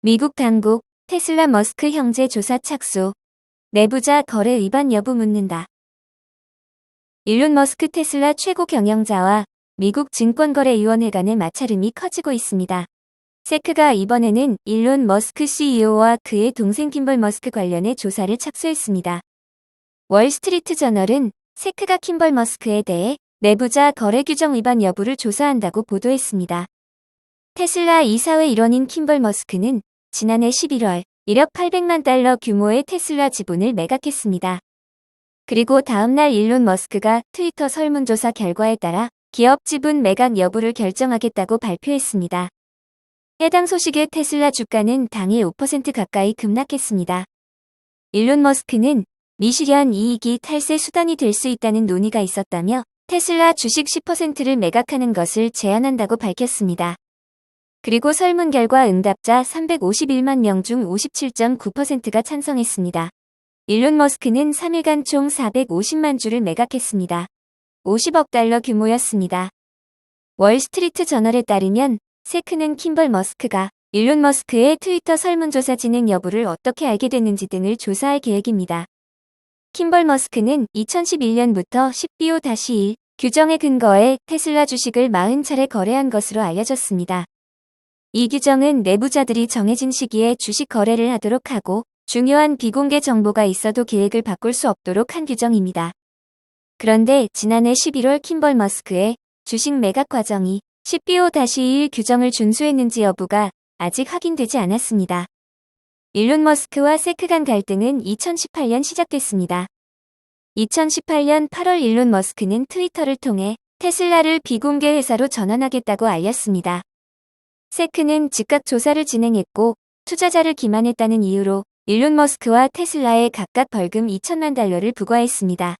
미국 당국, 테슬라 머스크 형제 조사 착수. 내부자 거래 위반 여부 묻는다. 일론 머스크 테슬라 최고 경영자와 미국 증권거래위원회 간의 마찰음이 커지고 있습니다. 세크가 이번에는 일론 머스크 CEO와 그의 동생 킴벌 머스크 관련해 조사를 착수했습니다. 월스트리트 저널은 세크가 킴벌 머스크에 대해 내부자 거래 규정 위반 여부를 조사한다고 보도했습니다. 테슬라 이사회 일원인 킴벌 머스크는 지난해 11월 1억 800만 달러 규모의 테슬라 지분을 매각했습니다. 그리고 다음날 일론 머스크가 트위터 설문조사 결과에 따라 기업 지분 매각 여부를 결정하겠다고 발표했습니다. 해당 소식에 테슬라 주가는 당일 5% 가까이 급락했습니다. 일론 머스크는 미실현 이익이 탈세 수단이 될 수 있다는 논의가 있었다며 테슬라 주식 10%를 매각하는 것을 제안한다고 밝혔습니다. 그리고 설문 결과 응답자 351만 명 중 57.9%가 찬성했습니다. 일론 머스크는 3일간 총 450만 주를 매각했습니다. 50억 달러 규모였습니다. 월스트리트 저널에 따르면 세크는 킴벌 머스크가 일론 머스크의 트위터 설문조사 진행 여부를 어떻게 알게 됐는지 등을 조사할 계획입니다. 킴벌 머스크는 2011년부터 10BO-1 규정에 근거해 테슬라 주식을 40차례 거래한 것으로 알려졌습니다. 이 규정은 내부자들이 정해진 시기에 주식 거래를 하도록 하고 중요한 비공개 정보가 있어도 계획을 바꿀 수 없도록 한 규정입니다. 그런데 지난해 11월 킴벌 머스크의 주식 매각 과정이 10BO-1 규정을 준수했는지 여부가 아직 확인되지 않았습니다. 일론 머스크와 세크 간 갈등은 2018년 시작됐습니다. 2018년 8월 일론 머스크는 트위터를 통해 테슬라를 비공개 회사로 전환하겠다고 알렸습니다. 세크는 즉각 조사를 진행했고 투자자를 기만했다는 이유로 일론 머스크와 테슬라에 각각 벌금 2천만 달러를 부과했습니다.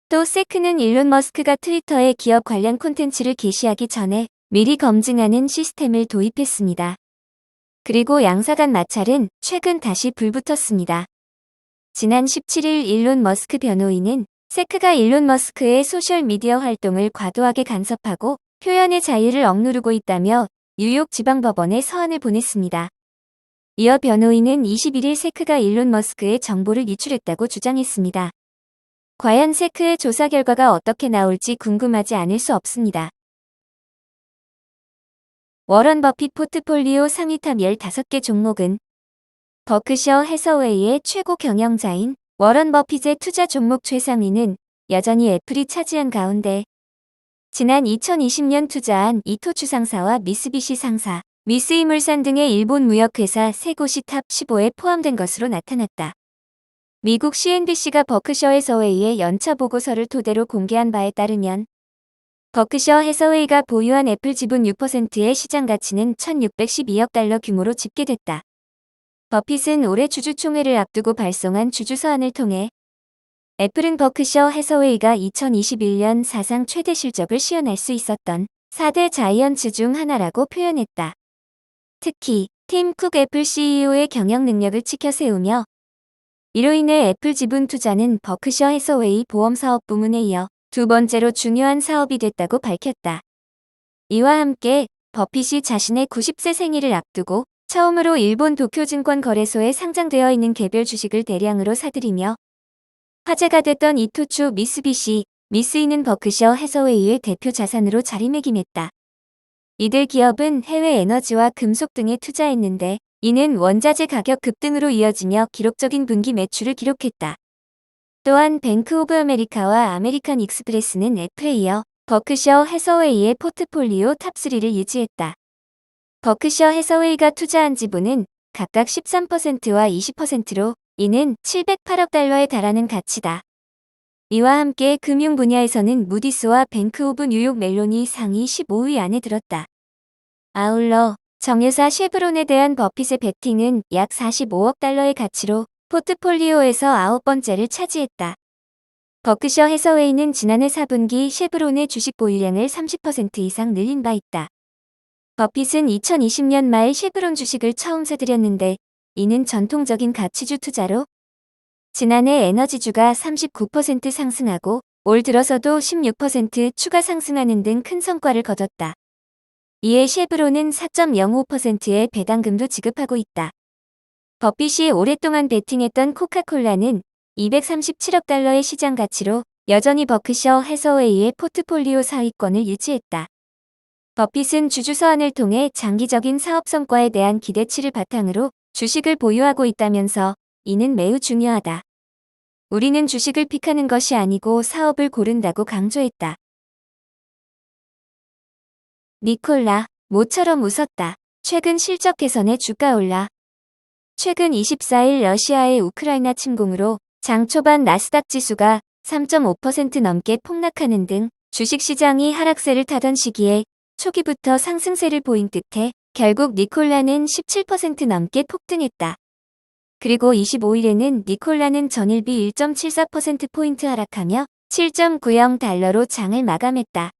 또 세크는 일론 머스크가 트위터에 기업 관련 콘텐츠를 게시하기 전에 미리 검증하는 시스템을 도입했습니다. 그리고 양사 간 마찰은 최근 다시 불붙었습니다. 지난 17일 일론 머스크 변호인은 세크가 일론 머스크의 소셜미디어 활동을 과도하게 간섭하고 표현의 자유를 억누르고 있다며 뉴욕 지방법원에 서한을 보냈습니다. 이어 변호인은 21일 세크가 일론 머스크의 정보를 유출했다고 주장했습니다. 과연 세크의 조사 결과가 어떻게 나올지 궁금하지 않을 수 없습니다. 워런 버핏 포트폴리오 상위 탑 15개 종목은 버크셔 해서웨이의 최고 경영자인 워런 버핏의 투자 종목 최상위는 여전히 애플이 차지한 가운데 지난 2020년 투자한 이토추 상사와 미쓰비시 상사, 미쓰이물산 등의 일본 무역회사 3곳이 탑 15에 포함된 것으로 나타났다. 미국 CNBC가 버크셔 해서웨이의 연차 보고서를 토대로 공개한 바에 따르면 버크셔 해서웨이가 보유한 애플 지분 6%의 시장 가치는 1,612억 달러 규모로 집계됐다. 버핏은 올해 주주총회를 앞두고 발송한 주주서한을 통해 애플은 버크셔 해서웨이가 2021년 사상 최대 실적을 시현할 수 있었던 4대 자이언츠 중 하나라고 표현했다. 특히 팀 쿡 애플 CEO의 경영 능력을 치켜 세우며 이로 인해 애플 지분 투자는 버크셔 해서웨이 보험사업 부문에 이어 두 번째로 중요한 사업이 됐다고 밝혔다. 이와 함께 버핏이 자신의 90세 생일을 앞두고 처음으로 일본 도쿄증권거래소에 상장되어 있는 개별 주식을 대량으로 사들이며 화제가 됐던 이토추 미쓰비시, 미쓰이는 버크셔 해서웨이의 대표 자산으로 자리매김했다. 이들 기업은 해외 에너지와 금속 등에 투자했는데 이는 원자재 가격 급등으로 이어지며 기록적인 분기 매출을 기록했다. 또한 뱅크 오브 아메리카와 아메리칸 익스프레스는 애플에 이어 버크셔 해서웨이의 포트폴리오 탑3를 유지했다. 버크셔 해서웨이가 투자한 지분은 각각 13%와 20%로 이는 708억 달러에 달하는 가치다. 이와 함께 금융 분야에서는 무디스와 뱅크 오브 뉴욕 멜론이 상위 15위 안에 들었다. 아울러 정유사 쉐브론에 대한 버핏의 베팅은 약 45억 달러의 가치로 포트폴리오에서 9번째를 차지했다. 버크셔 해서웨이는 지난해 4분기 쉐브론의 주식 보유량을 30% 이상 늘린 바 있다. 버핏은 2020년 말 쉐브론 주식을 처음 사들였는데 이는 전통적인 가치주 투자로 지난해 에너지주가 39% 상승하고 올 들어서도 16% 추가 상승하는 등 큰 성과를 거뒀다. 이에 쉐브론은 4.05%의 배당금도 지급하고 있다. 버핏이 오랫동안 베팅했던 코카콜라는 237억 달러의 시장 가치로 여전히 버크셔 해서웨이의 포트폴리오 상위권을 유지했다. 버핏은 주주 서한을 통해 장기적인 사업 성과에 대한 기대치를 바탕으로 주식을 보유하고 있다면서 이는 매우 중요하다. 우리는 주식을 픽하는 것이 아니고 사업을 고른다고 강조했다. 니콜라, 모처럼 웃었다. 최근 실적 개선에 주가 올라. 최근 24일 러시아의 우크라이나 침공으로 장 초반 나스닥 지수가 3.5% 넘게 폭락하는 등 주식시장이 하락세를 타던 시기에 초기부터 상승세를 보인 끝에 결국 니콜라는 17% 넘게 폭등했다. 그리고 25일에는 니콜라는 전일비 1.74%포인트 하락하며 7.90달러로 장을 마감했다.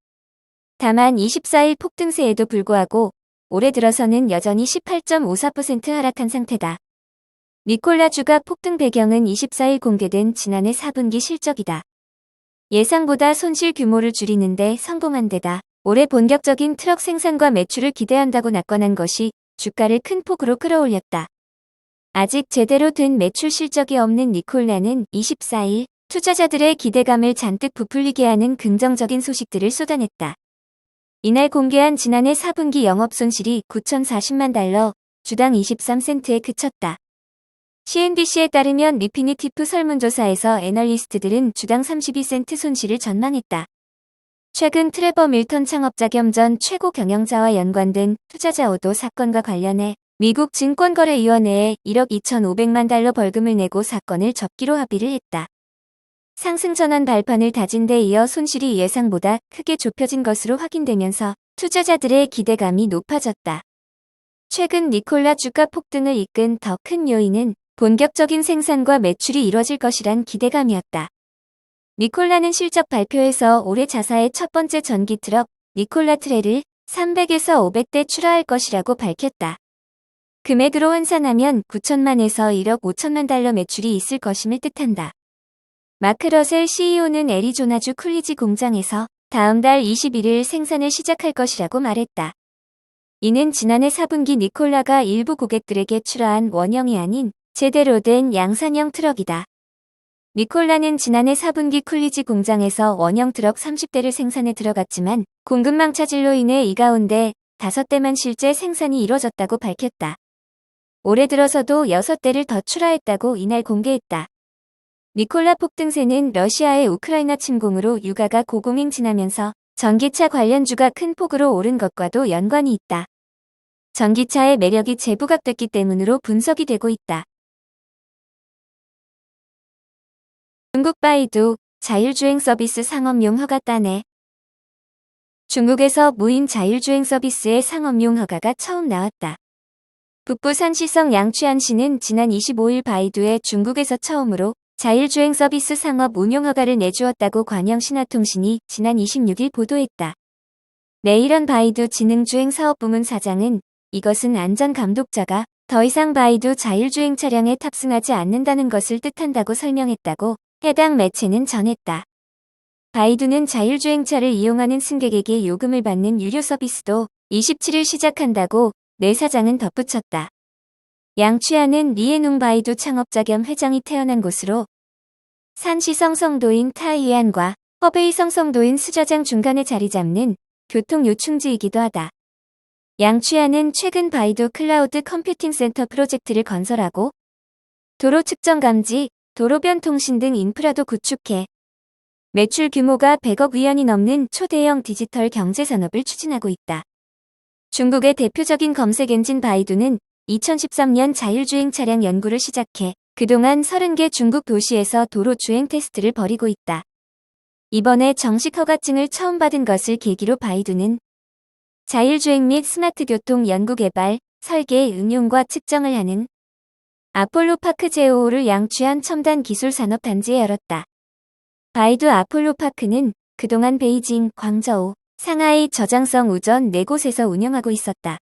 다만 24일 폭등세에도 불구하고 올해 들어서는 여전히 18.54% 하락한 상태다. 니콜라 주가 폭등 배경은 24일 공개된 지난해 4분기 실적이다. 예상보다 손실 규모를 줄이는데 성공한 데다 올해 본격적인 트럭 생산과 매출을 기대한다고 낙관한 것이 주가를 큰 폭으로 끌어올렸다. 아직 제대로 된 매출 실적이 없는 니콜라는 24일 투자자들의 기대감을 잔뜩 부풀리게 하는 긍정적인 소식들을 쏟아냈다. 이날 공개한 지난해 4분기 영업 손실이 9,040만 달러, 주당 23센트에 그쳤다. CNBC에 따르면 리피니티프 설문조사에서 애널리스트들은 주당 32센트 손실을 전망했다. 최근 트레버 밀턴 창업자 겸 전 최고 경영자와 연관된 투자자 오도 사건과 관련해 미국 증권거래위원회에 1억 2,500만 달러 벌금을 내고 사건을 접기로 합의를 했다. 상승 전환 발판을 다진 데 이어 손실이 예상보다 크게 좁혀진 것으로 확인되면서 투자자들의 기대감이 높아졌다. 최근 니콜라 주가 폭등을 이끈 더 큰 요인은 본격적인 생산과 매출이 이뤄질 것이란 기대감이었다. 니콜라는 실적 발표에서 올해 자사의 첫 번째 전기 트럭 니콜라 트레를 300에서 500대 출하할 것이라고 밝혔다. 금액으로 환산하면 9천만에서 1억 5천만 달러 매출이 있을 것임을 뜻한다. 마크 러셀 CEO는 애리조나주 쿨리지 공장에서 다음 달 21일 생산을 시작할 것이라고 말했다. 이는 지난해 4분기 니콜라가 일부 고객들에게 출하한 원형이 아닌 제대로 된 양산형 트럭이다. 니콜라는 지난해 4분기 쿨리지 공장에서 원형 트럭 30대를 생산에 들어갔지만 공급망 차질로 인해 이 가운데 5대만 실제 생산이 이뤄졌다고 밝혔다. 올해 들어서도 6대를 더 출하했다고 이날 공개했다. 니콜라 폭등세는 러시아의 우크라이나 침공으로 유가가 고공행진하면서 전기차 관련주가 큰 폭으로 오른 것과도 연관이 있다. 전기차의 매력이 재부각됐기 때문으로 분석이 되고 있다. 중국 바이두 자율주행 서비스 상업용 허가 따내. 중국에서 무인 자율주행 서비스의 상업용 허가가 처음 나왔다. 북부 산시성 양취안시는 지난 25일 바이두에 중국에서 처음으로 자율주행 서비스 상업 운용 허가를 내주었다고 관영신화통신이 지난 26일 보도했다. 내일원 바이두 지능주행사업부문 사장은 이것은 안전감독자가 더 이상 바이두 자율주행 차량에 탑승하지 않는다는 것을 뜻한다고 설명했다고 해당 매체는 전했다. 바이두는 자율주행차를 이용하는 승객에게 요금을 받는 유료 서비스도 27일 시작한다고 내 사장은 덧붙였다. 양취안은 리에농 바이두 창업자 겸 회장이 태어난 곳으로 산시성 성도인 타이안과 허베이성 성도인 스저장 중간에 자리 잡는 교통 요충지이기도 하다. 양취안은 최근 바이두 클라우드 컴퓨팅 센터 프로젝트를 건설하고 도로 측정 감지, 도로변 통신 등 인프라도 구축해 매출 규모가 100억 위안이 넘는 초대형 디지털 경제 산업을 추진하고 있다. 중국의 대표적인 검색 엔진 바이두는 2013년 자율주행 차량 연구를 시작해 그동안 30개 중국 도시에서 도로 주행 테스트를 벌이고 있다. 이번에 정식 허가증을 처음 받은 것을 계기로 바이두는 자율주행 및 스마트 교통 연구 개발, 설계, 응용과 측정을 하는 아폴로 파크 제오를 양취안 첨단 기술 산업 단지에 열었다. 바이두 아폴로 파크는 그동안 베이징, 광저우, 상하이 저장성 우전 4곳에서 운영하고 있었다.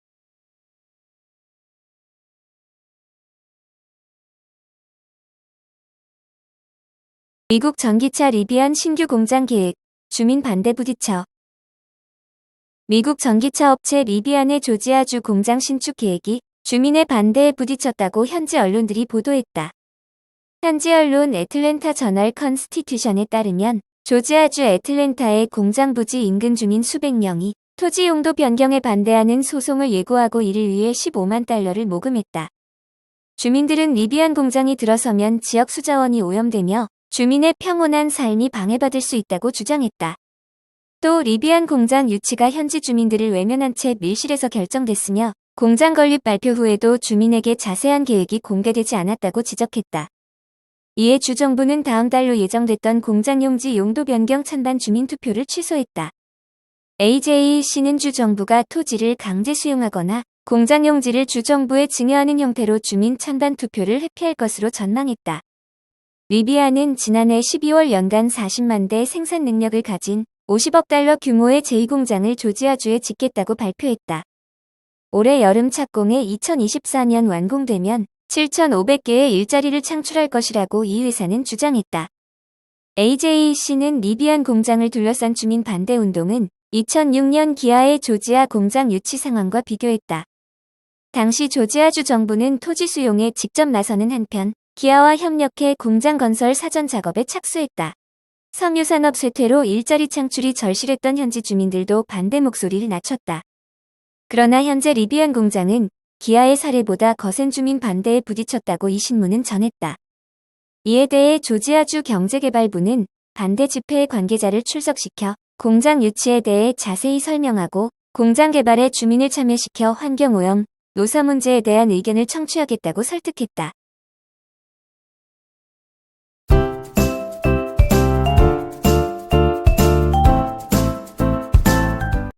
미국 전기차 리비안 신규 공장 계획, 주민 반대 부딪혀. 미국 전기차 업체 리비안의 조지아주 공장 신축 계획이 주민의 반대에 부딪혔다고 현지 언론들이 보도했다. 현지 언론 애틀랜타 저널 컨스티튜션에 따르면 조지아주 애틀랜타의 공장 부지 인근 주민 수백 명이 토지 용도 변경에 반대하는 소송을 예고하고 이를 위해 15만 달러를 모금했다. 주민들은 리비안 공장이 들어서면 지역 수자원이 오염되며 주민의 평온한 삶이 방해받을 수 있다고 주장했다. 또 리비안 공장 유치가 현지 주민들을 외면한 채 밀실에서 결정됐으며 공장 건립 발표 후에도 주민에게 자세한 계획이 공개되지 않았다고 지적했다. 이에 주정부는 다음 달로 예정됐던 공장 용지 용도 변경 찬반 주민 투표를 취소했다. AJC는 주정부가 토지를 강제 수용하거나 공장 용지를 주정부에 증여하는 형태로 주민 찬반 투표를 회피할 것으로 전망했다. 리비안은 지난해 12월 연간 40만 대 생산 능력을 가진 50억 달러 규모의 제2공장을 조지아주에 짓겠다고 발표했다. 올해 여름 착공에 2024년 완공되면 7,500개의 일자리를 창출할 것이라고 이 회사는 주장했다. AJC는 리비안 공장을 둘러싼 주민 반대 운동은 2006년 기아의 조지아 공장 유치 상황과 비교했다. 당시 조지아주 정부는 토지 수용에 직접 나서는 한편 기아와 협력해 공장 건설 사전 작업에 착수했다. 석유산업 쇠퇴로 일자리 창출이 절실했던 현지 주민들도 반대 목소리를 낮췄다. 그러나 현재 리비안 공장은 기아의 사례보다 거센 주민 반대에 부딪혔다고 이 신문은 전했다. 이에 대해 조지아주 경제개발부는 반대 집회의 관계자를 출석시켜 공장 유치에 대해 자세히 설명하고 공장 개발에 주민을 참여시켜 환경오염, 노사 문제에 대한 의견을 청취하겠다고 설득했다.